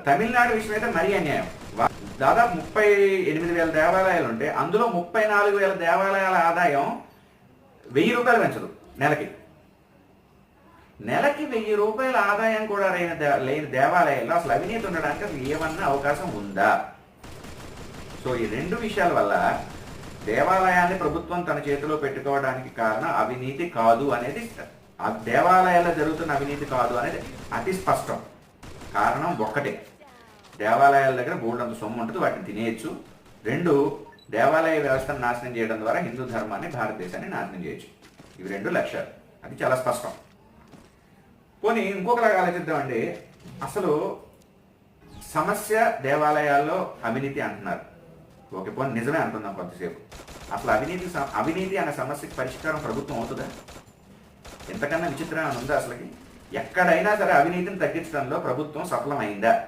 తమిళనాడు విషయం అయితే మరీ అన్యాయం. దాదాపు 38,000 దేవాలయాలు ఉంటే అందులో 34,000 దేవాలయాల ఆదాయం 1,000 రూపాయలు పెంచదు నెలకి. నెలకి 1,000 రూపాయల ఆదాయం కూడా లేని దేవాలయాల్లో అసలు అవినీతి ఉండడానికి అసలు ఏమన్నా అవకాశం ఉందా? సో ఈ రెండు విషయాల వల్ల దేవాలయాన్ని ప్రభుత్వం తన చేతిలో పెట్టుకోవడానికి కారణం అవినీతి కాదు అనేది, ఆ దేవాలయాల్లో జరుగుతున్న అవినీతి కాదు అనేది అతి స్పష్టం. కారణం ఒక్కటే, దేవాలయాల దగ్గర బోల్డంత సొమ్ము ఉంటుంది, వాటిని తినేయచ్చు. రెండు, దేవాలయ వ్యవస్థను నాశనం చేయడం ద్వారా హిందూ ధర్మాన్ని, భారతదేశాన్ని నాశనం చేయొచ్చు. ఇవి రెండు లక్ష్యాలు, అది చాలా స్పష్టం. పోనీ ఇంకొకలాగా ఆలోచిద్దామండి. అసలు సమస్య దేవాలయాల్లో అవినీతి అంటున్నారు, ఓకే, పోనీ నిజమే అంటున్నాం కొంతసేపు. అసలు అవినీతి అనే సమస్యకి పరిష్కారం ప్రభుత్వం అవుతుందా? ఎంతకన్నా విచిత్రమైన ఉందా? అసలుకి ఎక్కడైనా సరే అవినీతిని తగ్గించడంలో ప్రభుత్వం సఫలమైందా?